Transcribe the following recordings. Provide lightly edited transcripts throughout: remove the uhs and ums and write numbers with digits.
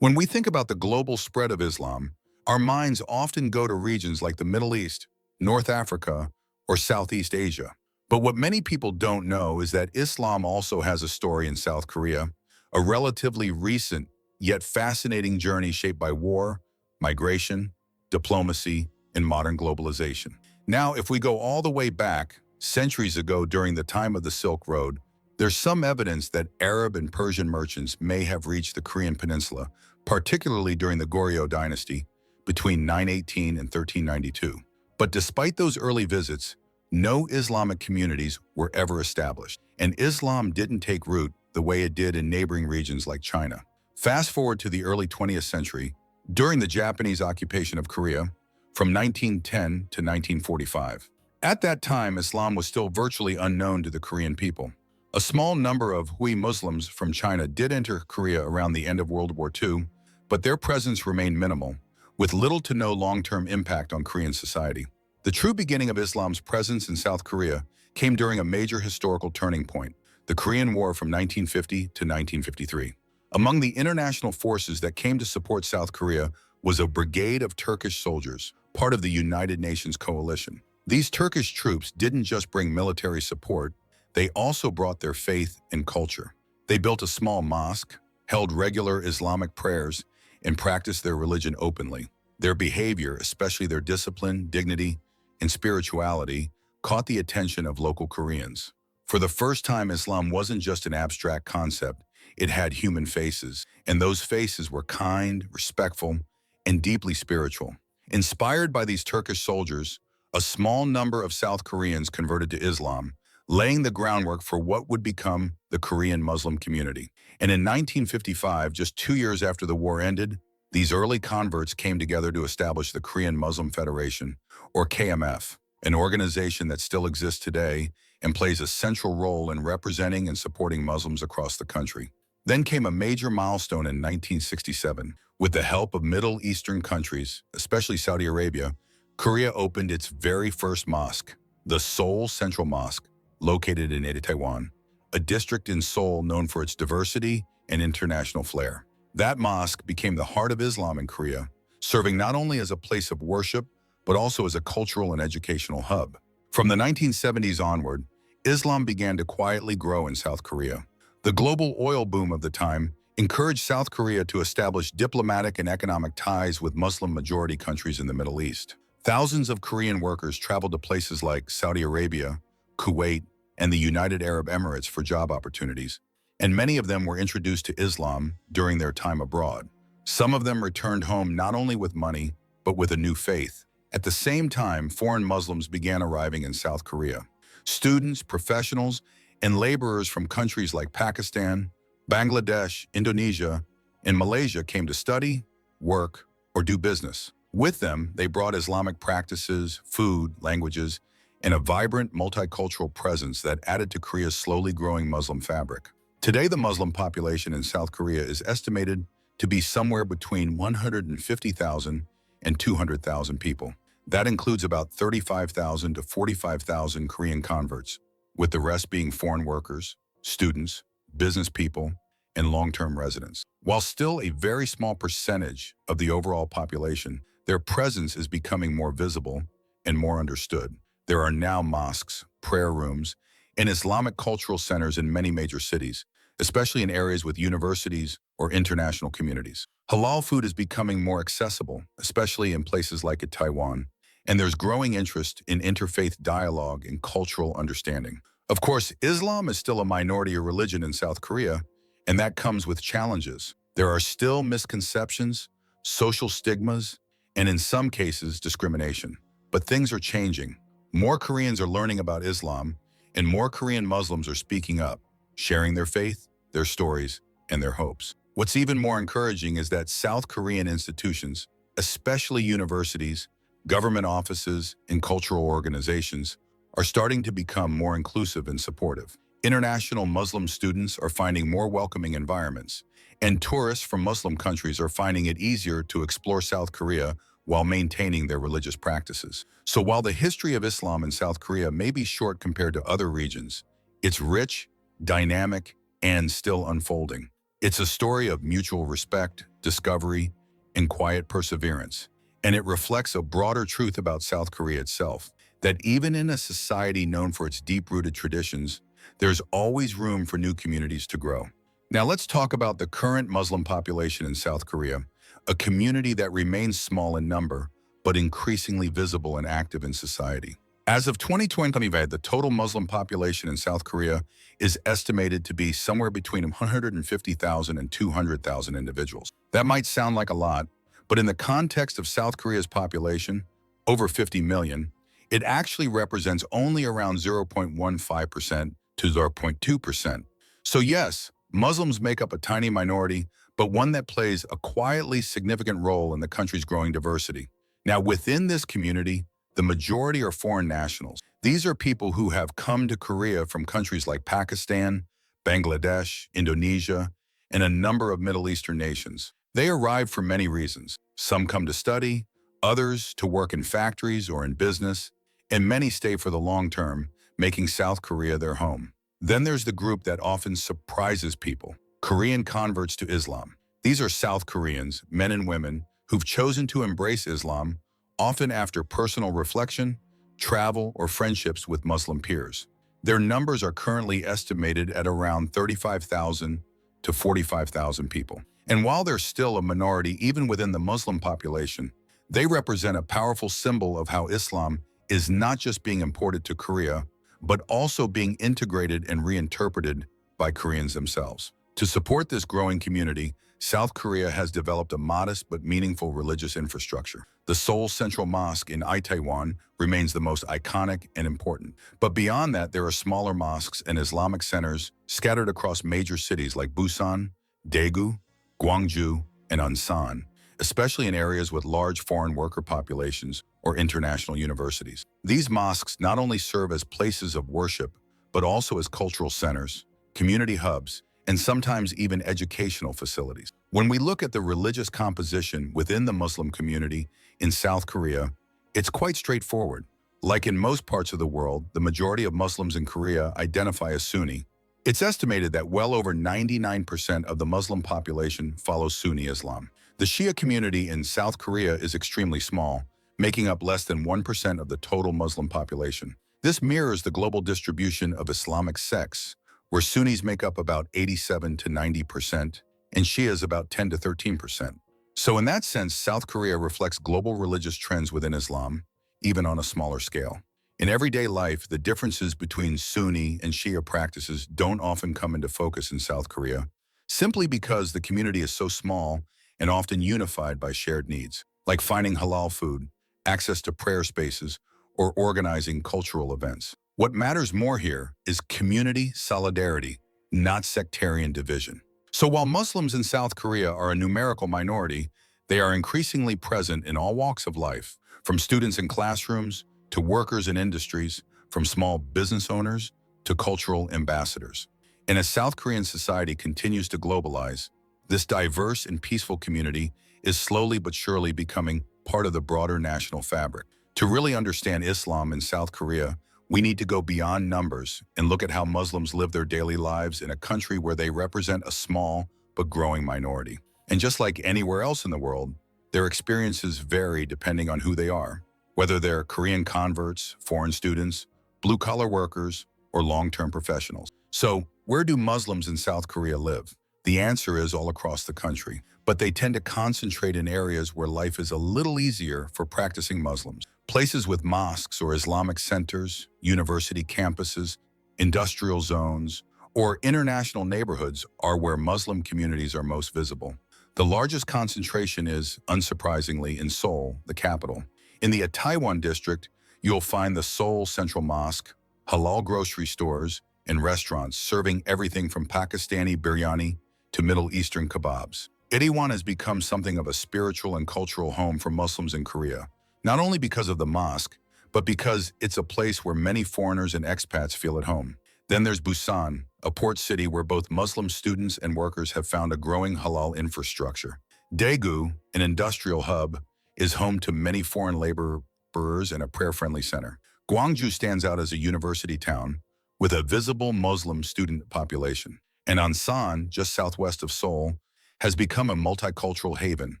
When we think about the global spread of Islam, our minds often go to regions like the Middle East, North Africa, or Southeast Asia. But what many people don't know is that Islam also has a story in South Korea, a relatively recent yet fascinating journey shaped by war, migration, diplomacy, and modern globalization. Now, if we go all the way back, centuries ago during the time of the Silk Road, there's some evidence that Arab and Persian merchants may have reached the Korean peninsula, particularly during the Goryeo dynasty between 918 and 1392. But despite those early visits, no Islamic communities were ever established, and Islam didn't take root the way it did in neighboring regions like China. Fast forward to the early 20th century, during the Japanese occupation of Korea from 1910 to 1945. At that time, Islam was still virtually unknown to the Korean people. A small number of Hui Muslims from China did enter Korea around the end of World War II, but their presence remained minimal, with little to no long-term impact on Korean society. The true beginning of Islam's presence in South Korea came during a major historical turning point, the Korean War from 1950 to 1953. Among the international forces that came to support South Korea was a brigade of Turkish soldiers, part of the United Nations coalition. These Turkish troops didn't just bring military support, they also brought their faith and culture. They built a small mosque, held regular Islamic prayers, and practiced their religion openly. Their behavior, especially their discipline, dignity, and spirituality, caught the attention of local Koreans. For the first time, Islam wasn't just an abstract concept, it had human faces, and those faces were kind, respectful, and deeply spiritual. Inspired by these Turkish soldiers, a small number of South Koreans converted to Islam, laying the groundwork for what would become the Korean Muslim community. And in 1955, just 2 years after the war ended, these early converts came together to establish the Korean Muslim Federation, or KMF, an organization that still exists today and plays a central role in representing and supporting Muslims across the country. Then came a major milestone in 1967. With the help of Middle Eastern countries, especially Saudi Arabia, Korea opened its very first mosque, the Seoul Central Mosque, located in Itaewon, a district in Seoul known for its diversity and international flair. That mosque became the heart of Islam in Korea, serving not only as a place of worship, but also as a cultural and educational hub. From the 1970s onward, Islam began to quietly grow in South Korea. The global oil boom of the time encouraged South Korea to establish diplomatic and economic ties with Muslim-majority countries in the Middle East. Thousands of Korean workers traveled to places like Saudi Arabia, Kuwait, and the United Arab Emirates for job opportunities, and many of them were introduced to Islam during their time abroad. Some of them returned home not only with money, but with a new faith. At the same time, foreign Muslims began arriving in South Korea. Students, professionals, and laborers from countries like Pakistan, Bangladesh, Indonesia, and Malaysia came to study, work, or do business. With them, they brought Islamic practices, food, languages, and a vibrant multicultural presence that added to Korea's slowly growing Muslim fabric. Today, the Muslim population in South Korea is estimated to be somewhere between 150,000 and 200,000 people. That includes about 35,000 to 45,000 Korean converts, with the rest being foreign workers, students, business people, and long-term residents. While still a very small percentage of the overall population, their presence is becoming more visible and more understood. There are now mosques, prayer rooms, and Islamic cultural centers in many major cities, especially in areas with universities or international communities. Halal food is becoming more accessible, especially in places like Itaewon, and there's growing interest in interfaith dialogue and cultural understanding. Of course, Islam is still a minority religion in South Korea, and that comes with challenges. There are still misconceptions, social stigmas, and in some cases, discrimination. But things are changing. More Koreans are learning about Islam, and more Korean Muslims are speaking up, sharing their faith, their stories, and their hopes. What's even more encouraging is that South Korean institutions, especially universities, government offices, and cultural organizations, are starting to become more inclusive and supportive. International Muslim students are finding more welcoming environments, and tourists from Muslim countries are finding it easier to explore South Korea while maintaining their religious practices. So while the history of Islam in South Korea may be short compared to other regions, it's rich, dynamic, and still unfolding. It's a story of mutual respect, discovery, and quiet perseverance. And it reflects a broader truth about South Korea itself, that even in a society known for its deep-rooted traditions, there's always room for new communities to grow. Now let's talk about the current Muslim population in South Korea, a community that remains small in number, but increasingly visible and active in society. As of 2025, the total Muslim population in South Korea is estimated to be somewhere between 150,000 and 200,000 individuals. That might sound like a lot, but in the context of South Korea's population, over 50 million, it actually represents only around 0.15% to 0.2%. So yes, Muslims make up a tiny minority, but one that plays a quietly significant role in the country's growing diversity. Now, within this community, the majority are foreign nationals. These are people who have come to Korea from countries like Pakistan, Bangladesh, Indonesia, and a number of Middle Eastern nations. They arrive for many reasons. Some come to study, others to work in factories or in business, and many stay for the long term, making South Korea their home. Then there's the group that often surprises people, Korean converts to Islam. These are South Koreans, men and women, who've chosen to embrace Islam, often after personal reflection, travel, or friendships with Muslim peers. Their numbers are currently estimated at around 35,000 to 45,000 people. And while they're still a minority even within the Muslim population, they represent a powerful symbol of how Islam is not just being imported to Korea, but also being integrated and reinterpreted by Koreans themselves. To support this growing community, South Korea has developed a modest but meaningful religious infrastructure. The Seoul Central Mosque in Itaewon remains the most iconic and important. But beyond that, there are smaller mosques and Islamic centers scattered across major cities like Busan, Daegu, Gwangju, and Ulsan, especially in areas with large foreign worker populations or international universities. These mosques not only serve as places of worship, but also as cultural centers, community hubs, and sometimes even educational facilities. When we look at the religious composition within the Muslim community in South Korea, it's quite straightforward. Like in most parts of the world, the majority of Muslims in Korea identify as Sunni. It's estimated that well over 99% of the Muslim population follows Sunni Islam. The Shia community in South Korea is extremely small, making up less than 1% of the total Muslim population. This mirrors the global distribution of Islamic sects, where Sunnis make up about 87 to 90%, and Shias about 10 to 13%. So in that sense, South Korea reflects global religious trends within Islam, even on a smaller scale. In everyday life, the differences between Sunni and Shia practices don't often come into focus in South Korea, simply because the community is so small and often unified by shared needs, like finding halal food, access to prayer spaces, or organizing cultural events. What matters more here is community solidarity, not sectarian division. So while Muslims in South Korea are a numerical minority, they are increasingly present in all walks of life, from students in classrooms to workers in industries, from small business owners to cultural ambassadors. And as South Korean society continues to globalize, this diverse and peaceful community is slowly but surely becoming part of the broader national fabric. To really understand Islam in South Korea, we need to go beyond numbers and look at how Muslims live their daily lives in a country where they represent a small but growing minority. And just like anywhere else in the world, their experiences vary depending on who they are, whether they're Korean converts, foreign students, blue-collar workers, or long-term professionals. So, where do Muslims in South Korea live? The answer is all across the country, but they tend to concentrate in areas where life is a little easier for practicing Muslims. Places with mosques or Islamic centers, university campuses, industrial zones, or international neighborhoods are where Muslim communities are most visible. The largest concentration is, unsurprisingly, in Seoul, the capital. In the Itaewon district, you'll find the Seoul Central Mosque, halal grocery stores, and restaurants serving everything from Pakistani biryani to Middle Eastern kebabs. Itaewon has become something of a spiritual and cultural home for Muslims in Korea, not only because of the mosque, but because it's a place where many foreigners and expats feel at home. Then there's Busan, a port city where both Muslim students and workers have found a growing halal infrastructure. Daegu, an industrial hub, is home to many foreign laborers and a prayer-friendly center. Gwangju stands out as a university town with a visible Muslim student population. And Ansan, just southwest of Seoul, has become a multicultural haven,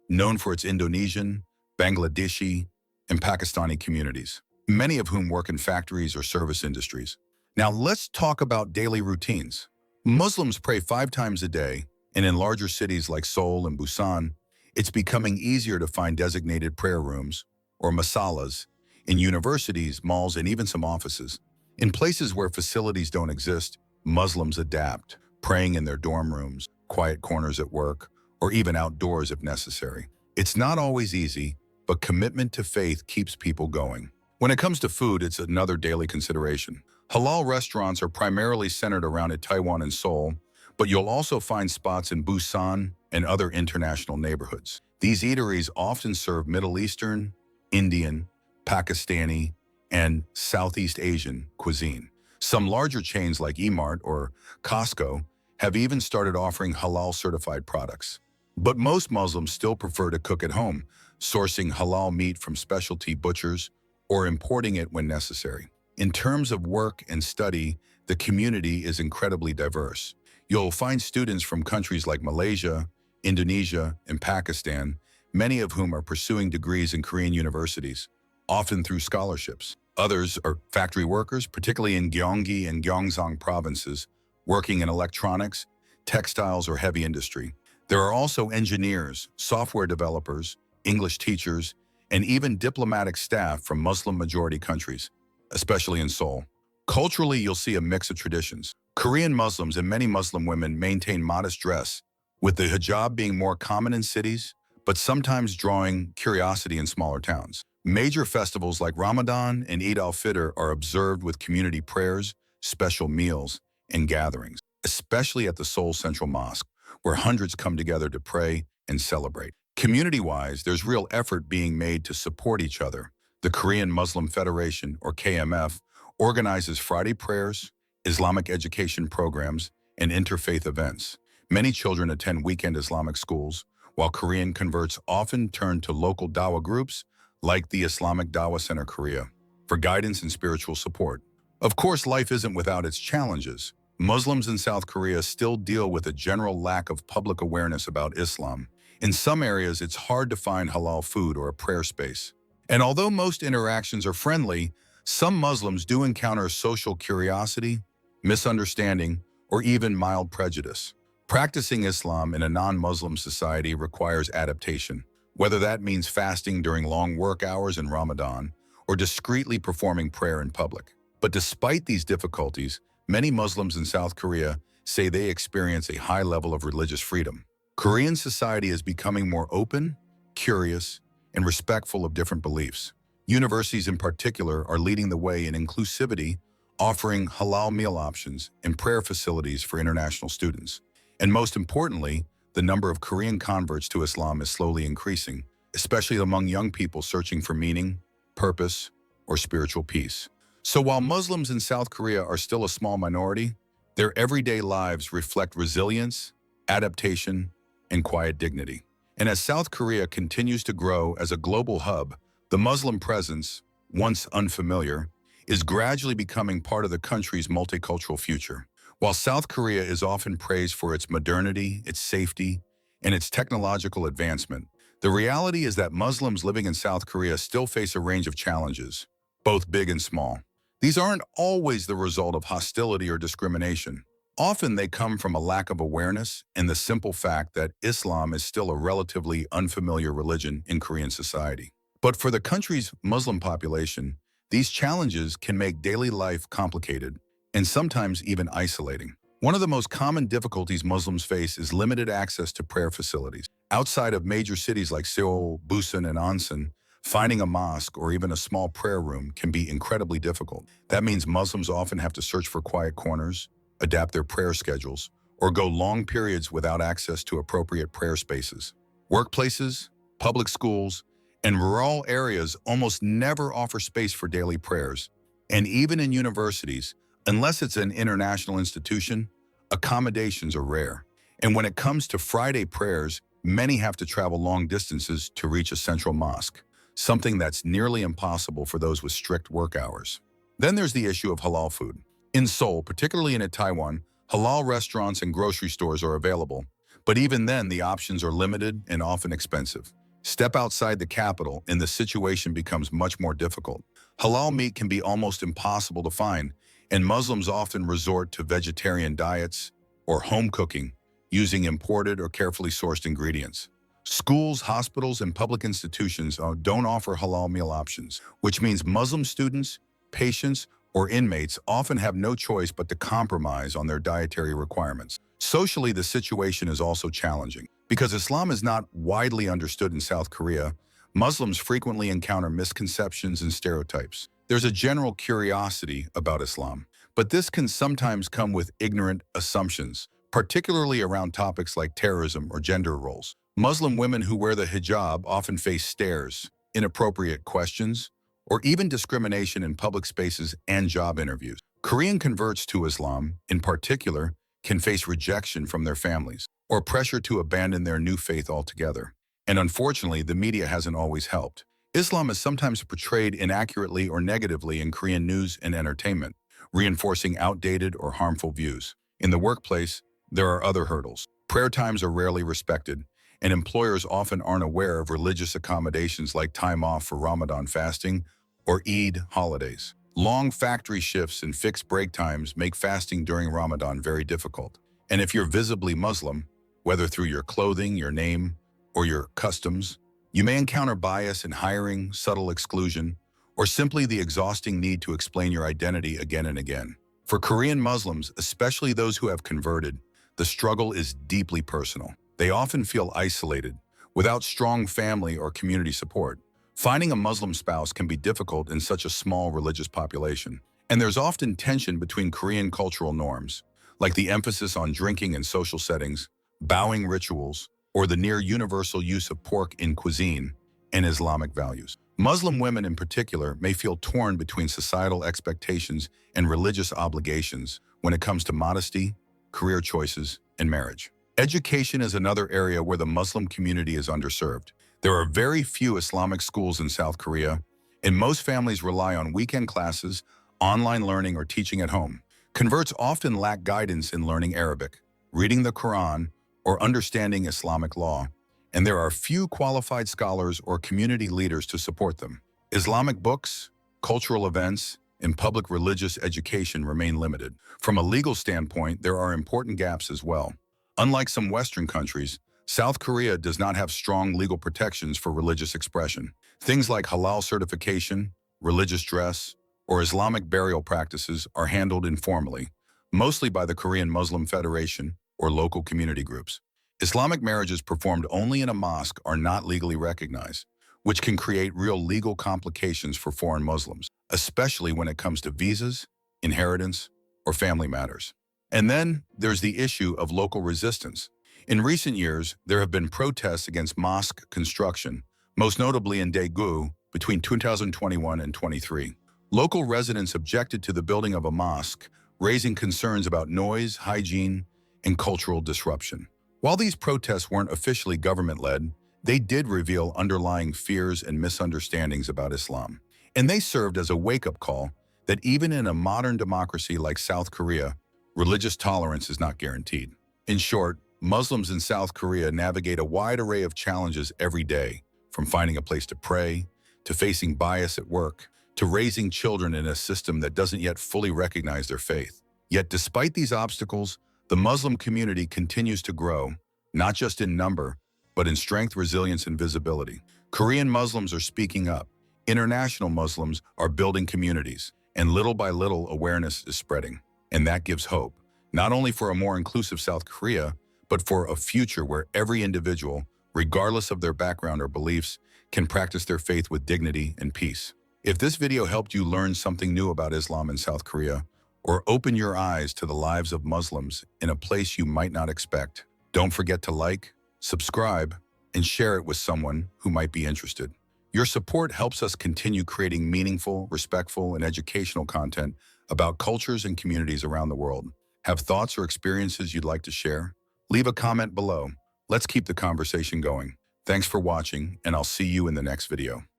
known for its Indonesian, Bangladeshi, and Pakistani communities, many of whom work in factories or service industries. Now let's talk about daily routines. Muslims pray 5 times a day, and in larger cities like Seoul and Busan, it's becoming easier to find designated prayer rooms, or masalas, in universities, malls, and even some offices. In places where facilities don't exist, Muslims adapt, praying in their dorm rooms, quiet corners at work, or even outdoors if necessary. It's not always easy, but commitment to faith keeps people going. When it comes to food, it's another daily consideration. Halal restaurants are primarily centered around Itaewon and Seoul, but you'll also find spots in Busan and other international neighborhoods. These eateries often serve Middle Eastern, Indian, Pakistani, and Southeast Asian cuisine. Some larger chains like Emart or Costco have even started offering halal-certified products. But most Muslims still prefer to cook at home, sourcing halal meat from specialty butchers or importing it when necessary. In terms of work and study, the community is incredibly diverse. You'll find students from countries like Malaysia, Indonesia, and Pakistan, many of whom are pursuing degrees in Korean universities, often through scholarships. Others are factory workers, particularly in Gyeonggi and Gyeongsang provinces, working in electronics, textiles, or heavy industry. There are also engineers, software developers, English teachers, and even diplomatic staff from Muslim-majority countries, especially in Seoul. Culturally, you'll see a mix of traditions. Korean Muslims and many Muslim women maintain modest dress, with the hijab being more common in cities, but sometimes drawing curiosity in smaller towns. Major festivals like Ramadan and Eid al-Fitr are observed with community prayers, special meals, and gatherings, especially at the Seoul Central Mosque, where hundreds come together to pray and celebrate. Community-wise, there's real effort being made to support each other. The Korean Muslim Federation, or KMF, organizes Friday prayers, Islamic education programs, and interfaith events. Many children attend weekend Islamic schools, while Korean converts often turn to local Dawah groups like the Islamic Dawah Center Korea for guidance and spiritual support. Of course, life isn't without its challenges. Muslims in South Korea still deal with a general lack of public awareness about Islam. In some areas, it's hard to find halal food or a prayer space. And although most interactions are friendly, some Muslims do encounter social curiosity, misunderstanding, or even mild prejudice. Practicing Islam in a non-Muslim society requires adaptation, whether that means fasting during long work hours in Ramadan or discreetly performing prayer in public. But despite these difficulties, many Muslims in South Korea say they experience a high level of religious freedom. Korean society is becoming more open, curious, and respectful of different beliefs. Universities in particular are leading the way in inclusivity, offering halal meal options and prayer facilities for international students. And most importantly, the number of Korean converts to Islam is slowly increasing, especially among young people searching for meaning, purpose, or spiritual peace. So while Muslims in South Korea are still a small minority, their everyday lives reflect resilience, adaptation, and quiet dignity. And as South Korea continues to grow as a global hub, the Muslim presence, once unfamiliar, is gradually becoming part of the country's multicultural future. While South Korea is often praised for its modernity, its safety, and its technological advancement, the reality is that Muslims living in South Korea still face a range of challenges, both big and small. These aren't always the result of hostility or discrimination. Often they come from a lack of awareness and the simple fact that Islam is still a relatively unfamiliar religion in Korean society. But for the country's Muslim population, these challenges can make daily life complicated and sometimes even isolating. One of the most common difficulties Muslims face is limited access to prayer facilities. Outside of major cities like Seoul, Busan, and Ansan, finding a mosque or even a small prayer room can be incredibly difficult. That means Muslims often have to search for quiet corners, adapt their prayer schedules, or go long periods without access to appropriate prayer spaces. Workplaces, public schools, and rural areas almost never offer space for daily prayers. And even in universities, unless it's an international institution, accommodations are rare. And when it comes to Friday prayers, many have to travel long distances to reach a central mosque, something that's nearly impossible for those with strict work hours. Then there's the issue of halal food. In Seoul, particularly in Itaewon, Halal restaurants and grocery stores are available, but even then the options are limited and often expensive. Step outside the capital and the situation becomes much more difficult. Halal meat can be almost impossible to find, and Muslims often resort to vegetarian diets or home cooking, using imported or carefully sourced ingredients. Schools, hospitals, and public institutions don't offer halal meal options, which means Muslim students, patients, or inmates often have no choice but to compromise on their dietary requirements. Socially, the situation is also challenging. Because Islam is not widely understood in South Korea, Muslims frequently encounter misconceptions and stereotypes. There's a general curiosity about Islam, but this can sometimes come with ignorant assumptions, particularly around topics like terrorism or gender roles. Muslim women who wear the hijab often face stares, inappropriate questions, or even discrimination in public spaces and job interviews. Korean converts to Islam, in particular, can face rejection from their families or pressure to abandon their new faith altogether. And unfortunately, the media hasn't always helped. Islam is sometimes portrayed inaccurately or negatively in Korean news and entertainment, reinforcing outdated or harmful views. In the workplace, there are other hurdles. Prayer times are rarely respected, and employers often aren't aware of religious accommodations like time off for Ramadan fasting or Eid holidays. Long factory shifts and fixed break times make fasting during Ramadan very difficult. And if you're visibly Muslim, whether through your clothing, your name, or your customs, you may encounter bias in hiring, subtle exclusion, or simply the exhausting need to explain your identity again and again. For Korean Muslims, especially those who have converted, the struggle is deeply personal. They often feel isolated, without strong family or community support. Finding a Muslim spouse can be difficult in such a small religious population. And there's often tension between Korean cultural norms, like the emphasis on drinking in social settings, bowing rituals, or the near universal use of pork in cuisine, and Islamic values. Muslim women in particular may feel torn between societal expectations and religious obligations when it comes to modesty, career choices, and marriage. Education is another area where the Muslim community is underserved. There are very few Islamic schools in South Korea, and most families rely on weekend classes, online learning, or teaching at home. Converts often lack guidance in learning Arabic, reading the Quran, or understanding Islamic law, and there are few qualified scholars or community leaders to support them. Islamic books, cultural events, and public religious education remain limited. From a legal standpoint, there are important gaps as well. Unlike some Western countries, South Korea does not have strong legal protections for religious expression. Things like halal certification, religious dress, or Islamic burial practices are handled informally, mostly by the Korean Muslim Federation or local community groups. Islamic marriages performed only in a mosque are not legally recognized, which can create real legal complications for foreign Muslims, especially when it comes to visas, inheritance, or family matters. And then there's the issue of local resistance. In recent years, there have been protests against mosque construction, most notably in Daegu between 2021 and 23. Local residents objected to the building of a mosque, raising concerns about noise, hygiene, and cultural disruption. While these protests weren't officially government-led, they did reveal underlying fears and misunderstandings about Islam. And they served as a wake-up call that even in a modern democracy like South Korea, religious tolerance is not guaranteed. In short, Muslims in South Korea navigate a wide array of challenges every day, from finding a place to pray, to facing bias at work, to raising children in a system that doesn't yet fully recognize their faith. Yet despite these obstacles, the Muslim community continues to grow, not just in number, but in strength, resilience, and visibility. Korean Muslims are speaking up. International Muslims are building communities, and little by little awareness is spreading. And that gives hope, not only for a more inclusive South Korea, but for a future where every individual, regardless of their background or beliefs, can practice their faith with dignity and peace. If this video helped you learn something new about Islam in South Korea, or open your eyes to the lives of Muslims in a place you might not expect, don't forget to like, subscribe, and share it with someone who might be interested. Your support helps us continue creating meaningful, respectful, and educational content about cultures and communities around the world. Have thoughts or experiences you'd like to share? Leave a comment below. Let's keep the conversation going. Thanks for watching, and I'll see you in the next video.